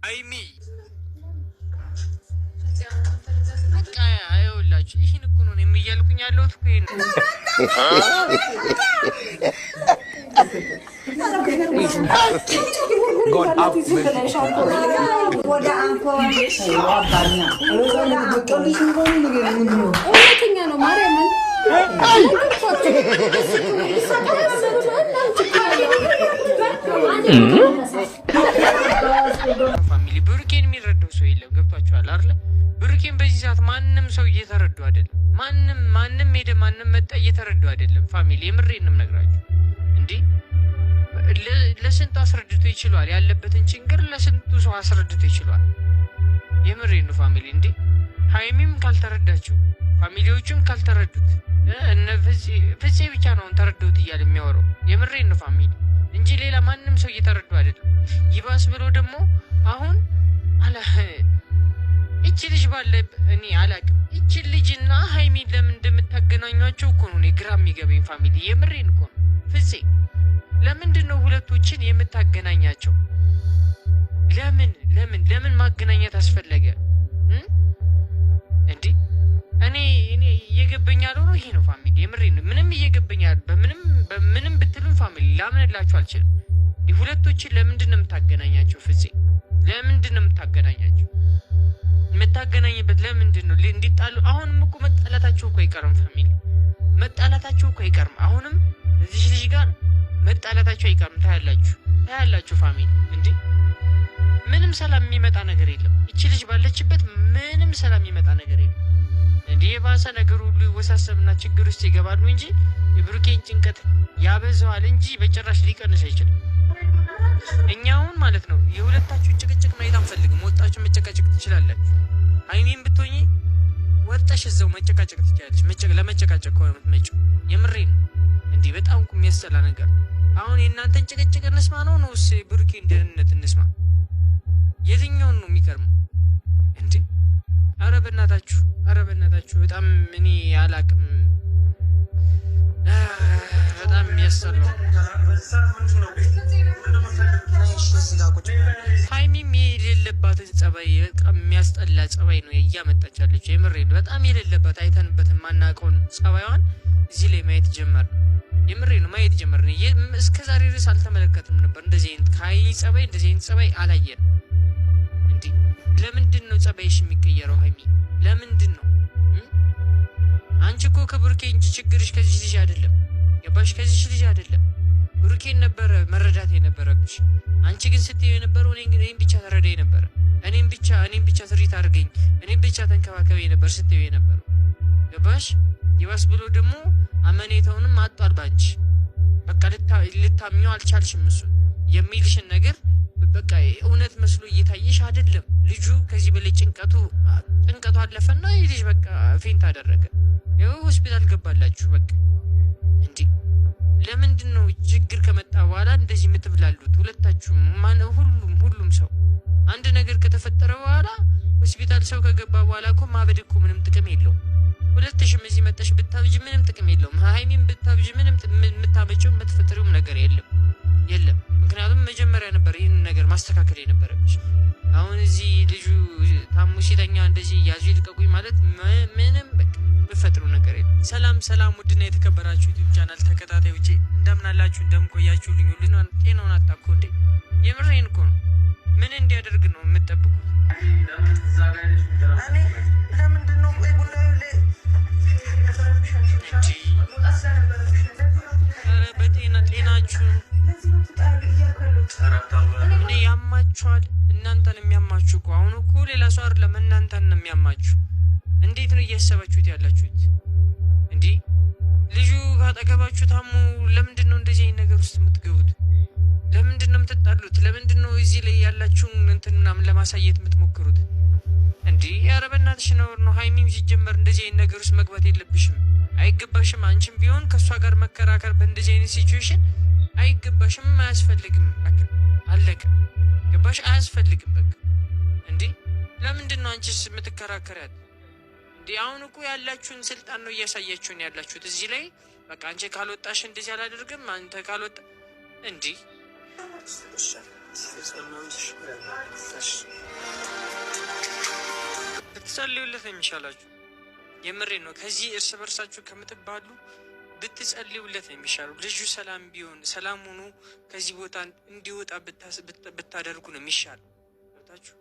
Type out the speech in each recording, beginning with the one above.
አይሚ በቃ አይውላችሁ ይሄን እኮ ነው የሚያልኩኝ ያለሁት እኮ ይሄን God up what uncle family ብሩኬን የሚረዳው ሰው የለም ገብቷችኋል አይደል ብሩኬን በዚህ ሰዓት ማንንም ሰው እየተረዳው አይደለም ማንንም ሄደ ማንንም መጣ እየተረዳው አይደለም ፋሚሊ የምሬንም ነግራችሁ እንዴ ለስንቱ አስረድቶ ይችላል ያለበትን ችግር ለስንቱ ሰው አስረድቶ ይችላል የምሬን ፋሚሊ እንዴ ሃይሚም ካልተረዳችሁ ፋሚሊዎቹም ካልተረዱት እነ ፍፄ ብቻ ነው ተረዱት ይያል የሚያወራው የምሬን ፋሚሊ እንጂ ሌላ ማንንም ሰው እየተረዳው አይደለም ይባስ ብሎ ደግሞ አሁን አላ እቺ ልጅ ባለ እኔ አላቅም እቺ ልጅና ሃይሚ ለምን እንደምታገናኙአቸው እኮ ነው ግራ የሚገበኝ ፋሚሊ የምሬን እኮ ፍፄ ለምንድነው ሁለቶችን የምታገናኛቸው ለምን ማገናኘት አስፈለገ እንዴ እኔ እየገበኛል ነው ይሄ ነው ፋሚሊ የምሬን ምንም እየገበኛል በምንም ብትሉን ፋሚሊ ላምንላችሁ አልችልም ሁለቶችን ለምንድነው የምታገናኛቸው ፍፄ ለምንድነው የምታገናኛቸው የምታገናኝበት ለምንድነው እንዲጣሉ አሁንም እኮ መጣላታቸው እኮ አይቀርም ፋሚሊ መጣላታቸው እኮ አይቀርም አሁንም እዚህ ልጅ ጋር መጣላታቸው አይቀርም ታያላችሁ ፋሚሊ እንዴ ምንም ሰላም የሚመጣ ነገር የለም እቺ ልጅ ባለችበት ምንም ሰላም የሚመጣ ነገር የለም እንዴ የባሰ ነገር ሁሉ ይወሳሰብና ችግር ውስጥ ይገባሉ እንጂ የብሩኬን ጭንቀት ያበዛዋል እንጂ በጭራሽ ሊቀንስ አይችልም እኛውን ማለት ነው የሁለታችሁ ጭቅጭቅ ማየት አንፈልግም ወጣችሁ መጨቃጨቅ ትችላላችሁ ሃይሚን ብትሆኚ ወጣሽ እዛው መጨቃጨቅ ትችላለሽ ለመጨቃጨቅ ነው የምትመጪው የምሬን እንዴ በጣም ቁም ያሰላ ነገር አሁን የእናንተን ጭቅጭቅ እንስማ ነውስ ብሩኬን ደህንነት እንስማ የትኛውን ነው የሚቀርመው እንዴ ኧረ በእናታችሁ በጣም እኔ አላቅም በጣም ያሰላው ሃይሚም የሌለባትን ጸባይ በጣም የሚያስጠላ ጸባይ ነው እያመጣቻለች የምሬን በጣም የሌለባት አይተንበት ማናቀውን ጸባይዋን እዚህ ላይ ማየት ጀመር የምሬን ማየት ጀመር እስከዛሬ ድረስ አልተመለከትም ነበር እንደዚህ አይነት ካይ ጸባይ እንደዚህ አይነት ጸባይ አላየን እንዴ ለምንድነው ጸባይሽ የሚቀየረው ሃይሚ ለምንድነው አንቺ እኮ ከብሩኬ እንጂ ችግርሽ ከዚህ ልጅ አይደለም ገባሽ ከዚህ ልጅ አይደለም ብሩኬን ነበር መረዳት የነበረብሽ አንቺ ግን ስትይ የነበረው እኔን ብቻ ተረዳይ ነበር እኔን ብቻ ትሪት አድርገኝ እኔን ብቻ ተንከባከበኝ ነበር ስትይ የነበረው ገባሽ ይባስ ብሎ ደግሞ አመኔታውንም አጣል ባንቺ በቃ ልታምኚው አልቻልሽም እሱ የሚልሽን ነገር በቃ እውነት መስሎ እየታየሽ አይደለም ልጁ ከዚህ በላይ ጭንቀቱ አለፈና ይልሽ በቃ ፌንት አደረገ ያው ሆስፒታል ገባላችሁ በቃ እንዴ ለምንድነው ችግር ከመጣ በኋላ እንደዚህ የምትብላሉት ሁለታችሁ ማን ሁሉም ሰው አንድ ነገር ከተፈጠረ በኋላ ሆስፒታል ሰው ከገባ በኋላ እኮ ማበድ እኮ ምንም ጥቅም የለውም ሁለትሽም እዚህ መጣሽ ብታብጂ ምንም ጥቅም የለውም ሃይሚን ብታብጂ ምንም የምታመጪው የምትፈጥሪውም ነገር የለም ምክንያቱም መጀመሪያ ነበር ይሄን ነገር ማስተካከል የነበረብሽ አሁን እዚህ ልጁ ታሙ ሲተኛ እንደዚህ ያዙ ይልቀቁኝ ማለት ምንም በቃ በፈጥሩ ነገር የለም ሰላም ውድና የተከበራችሁ ዩቲዩብ ቻናል ተከታታዮቼ እንደምን አላችሁ እንደምቆያችሁልኝ ሁሉና ጤናውን አጣቆ እንዴ የምሬን እኮ ነው ምን እንዲያደርግ ነው የምትጠብቁት እኔ ለምንድነው ጉዳዩ ላይ ጤናችሁ እኔ ያማችኋል እናንተን የሚያማችሁ እኮ አሁን እኮ ሌላ ሰው አይደለም እናንተን ነው የሚያማችሁ እንዴት ነው እያሰባችሁት ያላችሁት እንዴ ልጁ ካጠገባችሁ ታሙ ለምንድነው እንደዚህ አይነት ነገር ውስጥ የምትገቡት ለምንድነው የምትጣሉት ለምንድነው እዚህ ላይ ያላችሁን እንትና ለማሳየት የምትሞክሩት እንዴ ኧረ በእናትሽ ነው ሃይሚም ሲጀመር እንደዚህ አይነት ነገር ውስጥ መግባት የለብሽም አይገባሽም አንቺም ቢሆን ከሷ ጋር መከራከር በእንደዚህ አይነት ሲቹዌሽን አይገባሽም አያስፈልግም በቃ አለቀ ገባሽ አያስፈልግም በቃ እንዴ ለምንድነው አንቺስ የምትከራከሪያት እንዴ አሁን እኮ ያላችሁን ስልጣን ነው እያሳያችሁን ያላችሁት እዚህ ላይ በቃ አንቺ ካልወጣሽ እንደዚህ አላደርግም አንተ ካልወጣ እንዴ ብትጸልዩለት የሚሻላችሁ የምሬ ነው። ከዚህ እርስ በርሳችሁ ከምትባሉ ብትጸልዩለት የሚሻለው ልጁ ሰላም ቢሆን ሰላም ሆኖ ከዚህ ቦታ እንዲወጣ ብታደርጉ ነው የሚሻለው። ታችሁ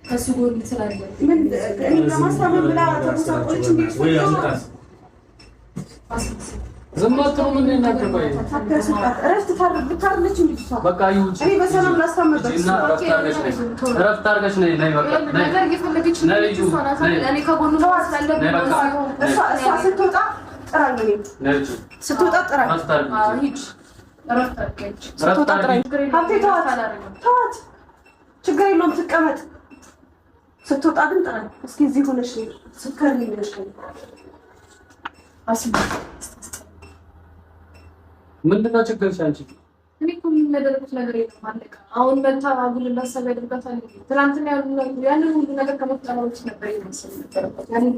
ከሱ ጎን ስላለ ምን ለማስተማር ብላ ተቆጣጣች እንዴ? ዘማተው ምን እናከባይ እረፍት ታርብታለች እንዴ? በቃ ይሁን እኔ በሰላም ላስተምርበት እና እረፍት አድርገሽ ነይ በቃ ነገር እየፈለገች ነው። እኔ ከጎኑ ነው ስላለብኝ እሷ ስትወጣ ጥራኝ ነኝ ስትወጣ ጥራኝ ሂድ እረፍት አድርገች ስትወጣ ጥራኝ ሀብቴ ተዋት ችግር የለውም ትቀመጥ ስትወጣ ግን ጥራኝ እስኪ እዚህ ሆነሽ ስከርልኝ ነሽ አስብ ምንድነው ችግርሽ አንቺ? እኔ እኮ የሚያደርጉት ነገር የለም አለቀ። አሁን መታ አጉል እንዳሰብ ያደርጋታል። ትናንትና ያንን ሁሉ ነገር ከመፍጠራዎች ነበር ይመስል ነበር። ያንን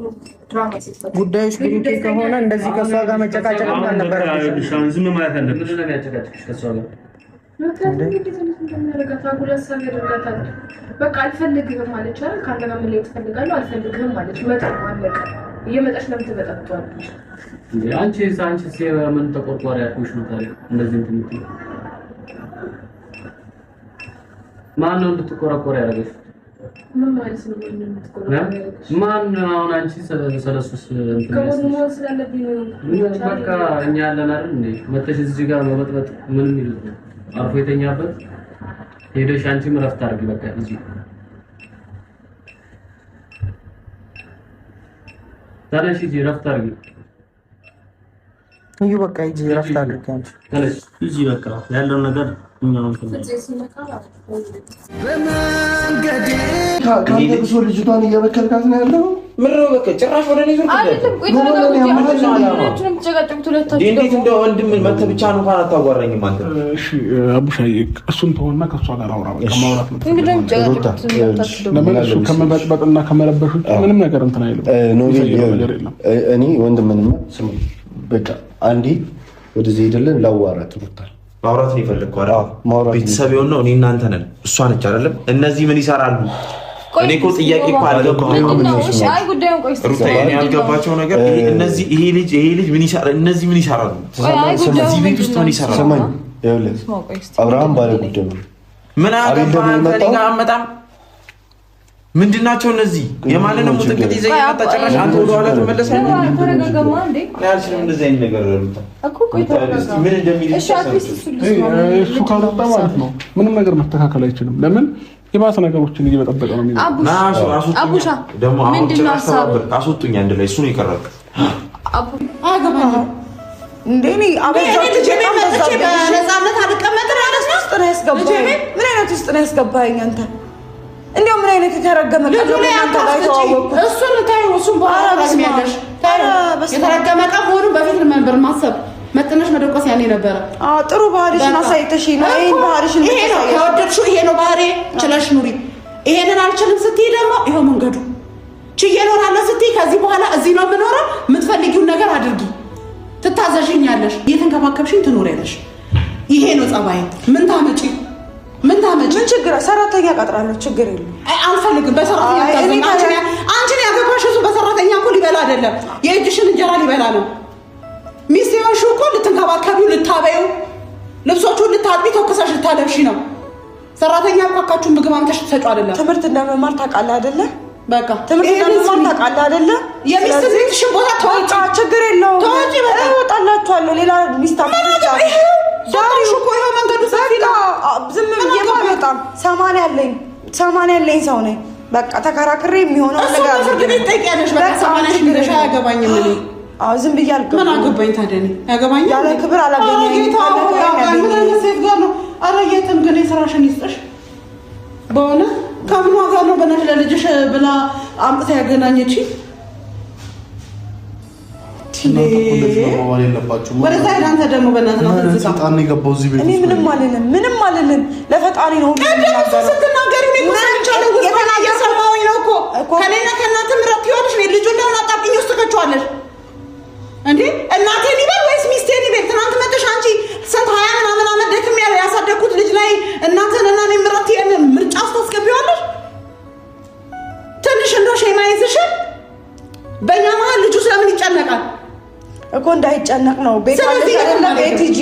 ድራማ ሲፈጠር ጉዳዮች ብሩኬ ከሆነ እንደዚህ ከሷ ጋር መጨቃጨቅ አልነበረብሽ። ዝም ማለት አለብሽ። ምንድን ነው ያጨቃጨቅሽ ከሷ ጋር? በቃ አልፈልግህም ማለች አይደል? ካንተ ጋር መለየት እፈልጋለሁ አልፈልግህም ማለች። መጣው አለቀ። እየመጣች ለምን ትበጣጣለች? አንቺ ምን ተቆርቋሪ ያልኩሽ ነው ታዲያ እንደዚህ እንትን የምትይው? ማን ነው እንድትቆረቆር ያደረገሽ? ምን ማለት ነው? ማን አሁን አንቺ ሰለሱስ እንትን ከወንድሟ ስላለብኝ ነው። በቃ እኛ ያለን አይደል እንዴ? መተሽ እዚህ ጋር መበጥበጥ ምንም ይሉ አርፎ የተኛበት ሄደሽ አንቺም እረፍት አድርጊ። በቃ እዚህ ታዲያ እዚህ እረፍት አድርጊ። እዩ በቃ እጂ እረፍት አድርጊ አንቺ ታዲያ እዚህ በቃ ያለው ነገር እኛው ካንተ ብሶ ልጅቷን እየበከልካት ነው ያለው። ምነው በቃ ጭራሽ ወደ እኔ ዞር አይደለም። ቆይ እንዴት እንደው ወንድም መተህ ብቻ ነው እንኳን አታዋራኝም አንተ? እሺ አቡሻዬ እሱን ተወና ከሷ ጋር አውራ። በቃ ማውራት ነው። ለምን እሱ ከመበጥበጥና ከመረበሽ ውጭ ምንም ነገር እንትን አይልም። እኔ ወንድምንም ስሙ በቃ አንዴ ወደዚህ ሄደልን ላዋራት ትሩታል ማውራት ነው የፈለግከው አይደል? ቤተሰብ የሆነው እኔ እናንተ ነን። እሷ ነች አይደለም? እነዚህ ምን ይሰራሉ? እኔ እኮ ጥያቄ እኮ አልገባኝም። አይ ጉዳዩን ቆይ ሩታ እኔ ያልገባቸው ነገር እነዚህ ይሄ ልጅ ምን ይሰራ? እነዚህ ምን ይሰራሉ? እዚህ ቤት ውስጥ ምን ይሰራሉ? ስማኝ ይኸውልህ አብርሃም ባለ ጉዳይ ነው። ምን አመጣም ምንድናቸው እነዚህ? የማንንም ሙጥቅጥ ይዘህ የመጣ ጭራሽ አንተ ወደ ኋላ ተመለስክ። ተረጋጋማ እንዴ? ያልሽም እንደዚህ አይነት ነገር ሩታ እኮ ቆይ ተረጋጋ። ምን እንደሚል እሱ ካልወጣ ማለት ነው ምንም ነገር መስተካከል አይችልም። ለምን የባሰ ነገሮችን እየበጠበጠ ነው የሚለው። አቡሻ ደግሞ አሁን ጭራሽ ተባበር አስወጡኝ አንድ ላይ እሱ ነው የቀረው። አገባኝ እንዴ እኔ አበዛው በነፃነት አልቀመጥም ማለት ነው። ውስጥ ነው ያስገባኝ። ምን አይነት ውስጥ ነው ያስገባኝ አንተ? እንደው ምን አይነት የተረገመ ቀን ነው አንተ ላይ ተዋወቁ። እሱን ታዩ እሱን በኋላ ባስሚያለሽ ታዩ የተረገመ ቀን ሆኖ በፊት ነበር ማሰብ መጥነሽ መደቆስ ያኔ ነበረ። ጥሩ ባህሪሽን አሳይተሽ ነው ይሄን ባህሪሽን ይሄ ነው ከወደድሽው ይሄ ነው ባህሪ ችለሽ ኑሪ። ይሄንን አልችልም ስትይ ደግሞ ይሄው መንገዱ ችዬ እኖራለሁ ስትይ ከዚህ በኋላ እዚህ ነው የምኖረው። የምትፈልጊውን ነገር አድርጊ፣ ትታዘዥኛለሽ፣ እየተንከባከብሽኝ ትኖሪያለሽ። ይሄ ነው ጸባይ። ምን ታመጪ? ምን ችግር ሰራተኛ ቀጥራለሁ። ችግር የለም። አልፈልግም በሰራተኛ ታዘኝ። አንቺን ያገባሽ እሱ በሰራተኛ እኮ ሊበላ አይደለም፣ የእጅሽን እንጀራ ሊበላ ነው። ሚስት የሆንሽው እኮ ልትንከባከቢው፣ ልታበይው፣ ልብሶቹን ልታጥቢ፣ ተኩሰሽ ልታለብሺ ነው። ሰራተኛ አቋካችሁን ምግብ አምጥተሽ ትሰጪው አይደለም። ትምህርት እንደመማር ታውቃለህ አይደለ? በቃ ትምህርት እንደመማር ታውቃለህ አይደለ? የሚስትሽን ቦታ ተወጪ፣ ችግር የለውም። ተወጪ፣ በቃ እወጣላችኋለሁ። ሌላ ሚስት አምጥተሽ ዳሪሽ እኮ ይኸው መንገዱ ሰፊ ነው። ዝም ብዬ በጣም 80 ያለኝ ሰው ነኝ። በቃ ተከራክሬ የሚሆነው ነገር አለ። ፍርድ ቤት ጠይቂያለሽ። በቃ 80 ግረሻ ያገባኝም እኔ ዝም ብዬ አልገባኝ። ምን አገባኝ ታዲያ? እኔ ያገባኝ ያለ ክብር አላገኘኝ። ሴት ጋር ነው። ኧረ የትም ግን የስራሽን ይስጥሽ። በእውነት ከምኗ ጋር ነው በእናትሽ ለልጅሽ ብላ አምጥታ ያገናኘችኝ? ወደዛ ሄድ አንተ ደግሞ በእናትህ ነው ሰይጣን የገባው እዚህ ቤት እኔ ምንም አልልም ለፈጣሪ ነው ስትናገሪ እኔ ሰምቻለሁ እየሰማሁኝ ነው እኮ ከእኔና ከእናንተ ምረት ይሆንሽ እኔ ልጁን ለምን አጣብቂኝ ውስጥ ትከችዋለሽ እንዴ እናቴን ይበል ወይስ ሚስቴን ይበል ትናንት መጥተሽ አንቺ ስንት 20 ምናምን ዓመት ደክም ያለው ያሳደግኩት ልጅ ላይ እናንተንና እኔ ምረት ምርጫ ውስጥ ታስገቢዋለሽ ትንሽ እንደው ሼማ ይዝሽ በእኛ መሀል ልጁ ስለምን ይጨነቃል እኮ እንዳይጨነቅ ነው ቤት ሂጂ